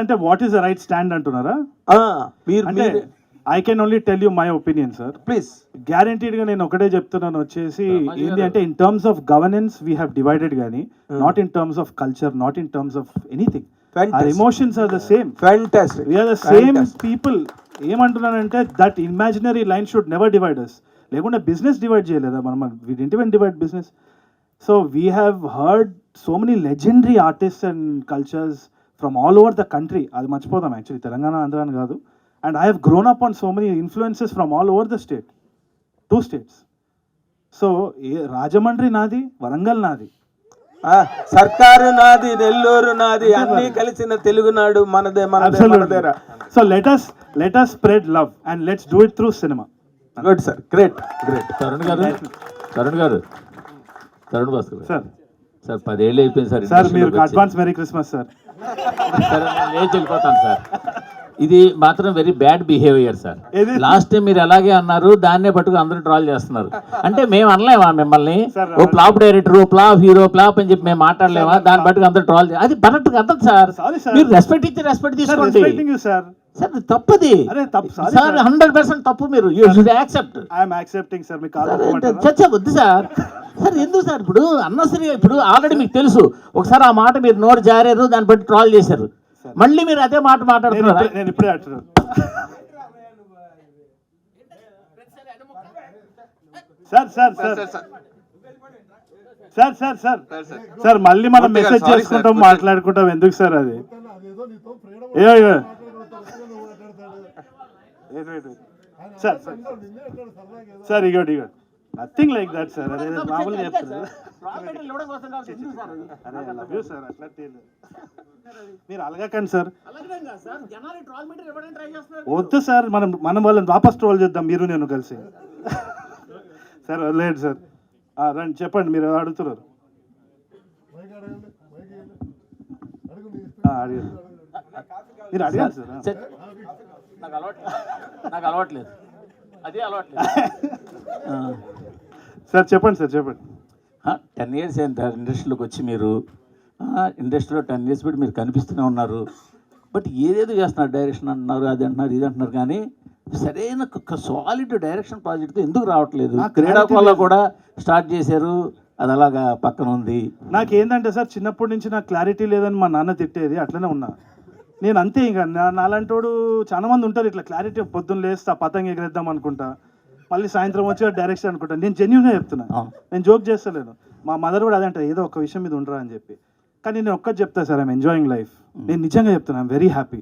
అంటే what is the right stand అంటున్నారా? అంటే I can only tell you my opinion sir. Please. Guaranteed గా నేను ఒకటే చెప్తున్నాను వచ్చేసి ఏంటి అంటే in terms of governance we have divided గానీ not in terms of culture, not in terms of anything. Our emotions are the same. Fantastic. We are the same people. ఏమంటున్నానంటే that imaginary line should never divide us. లేకుంటే business divide చేయలేదా మనం? We didn't even divide business. So we have heard so many legendary artists and cultures from all over the country. అది మర్చిపోదాం actually, Telangana Andhra అని కాదు. And I have grown up on so many influences from all over the state, 2 states. So Rajahmundry నాది, వరంగల్ నాది, సర్కారు నాది, నెల్లూరు నాది, అన్ని కలిసిన తెలుగునాడు మనదే మనదేరా. So let us spread love and let's do it through cinema. Good sir, great. Tarun Bhaskar sir sir 10 ఏళ్ళు అయిపోయింది సార్. సార్ మీరు advance merry Christmas sir. Sir నేను వెళ్ళిపోతాను సార్. ఇది మాత్రం very bad behaviour sir. Last time మీరు అలాగే అన్నారు, దాన్నే పట్టుకు అందరూ ట్రాల్ చేస్తున్నారు. అంటే మేము అనలేమా మిమ్మల్ని ఓ ఫ్లాప్ డైరెక్టర్, ఓ ఫ్లాప్ హీరో, ఫ్లాప్ అని చెప్పి మేము మాట్లాడలేమా? దాన్ని పట్టుకు అందరూ ట్రాల్ అది కరెక్ట్ కదా సార్. మీరు రెస్పెక్ట్ ఇచ్చి రెస్పెక్ట్ తీసుకోండి సార్. తప్పది సార్, 100% తప్పు. మీరు యాక్సెప్ట్. చర్చ వద్దు సార్. సార్ ఎందుకు సార్ ఇప్పుడు అన్నసరి? ఇప్పుడు ఆల్రెడీ మీకు తెలుసు, ఒకసారి ఆ మాట మీరు నోరు జారారు, దాన్ని బట్టి ట్రాల్ చేశారు. మళ్ళీ మీరు అదే మాట మాట్లాడుతున్నారు. నేను ఇప్పుడే అంటున్నాను సార్ మళ్ళీ మనం మెసేజ్ చేసుకుంటాం, మాట్లాడుకుంటాం. ఎందుకు సార్ అది? సార్ ఇగోటి నథింగ్ లైక్ దట్ సార్. అదే మామూలుగా చెప్తున్నారు. మీరు అలగకండి సార్. వద్దు సార్, మనం వాళ్ళని వాపస్ ట్రోల్ చేద్దాం, మీరు నేను కలిసి. సార్ వదిలేండి సార్. రండి చెప్పండి, మీరు అడుగుతున్నారు. మీరు అడిగారు సార్. నాకు అలవాట్లేదు, అదే అలవాట్లేదు. సార్ చెప్పండి సార్, చెప్పండి. 10 years అయింది సార్ ఇండస్ట్రీలోకి వచ్చి. మీరు ఇండస్ట్రీలో 10 years బట్టి మీరు కనిపిస్తూనే ఉన్నారు. బట్ ఏదేదో చేస్తున్నారు, డైరెక్షన్ అంటున్నారు, అది అంటున్నారు, ఇది అంటున్నారు, కానీ సరైన సాలిడ్ డైరెక్షన్ ప్రాజెక్ట్తో ఎందుకు రావట్లేదు? క్రీడాకోలో కూడా స్టార్ట్ చేశారు, అది అలాగా పక్కన ఉంది. నాకేంటంటే సార్, చిన్నప్పటి నుంచి నాకు క్లారిటీ లేదని మా నాన్న తిట్టేది, అట్లనే ఉన్నా నేను అంతే. ఇంకా నాలాంటోడు చాలా మంది ఉంటారు ఇట్లా క్లారిటీ, పొద్దున్న లేస్తే పతంగ ఎగరేద్దాం అనుకుంటా, మళ్ళీ సాయంత్రం వచ్చి డైరెక్షన్ అనుకుంటా. నేను జెన్యూన్గా చెప్తున్నా, నేను జోక్ చేస్తలేను. మా మదర్ కూడా అదంటే ఏదో ఒక విషయం మీద ఉండరా అని చెప్పి. కానీ నేను ఒక్కటి చెప్తా సార్, ఐఎమ్ ఎంజాయింగ్ లైఫ్. నేను నిజంగా చెప్తున్నా, ఐఎమ్ వెరీ హ్యాపీ.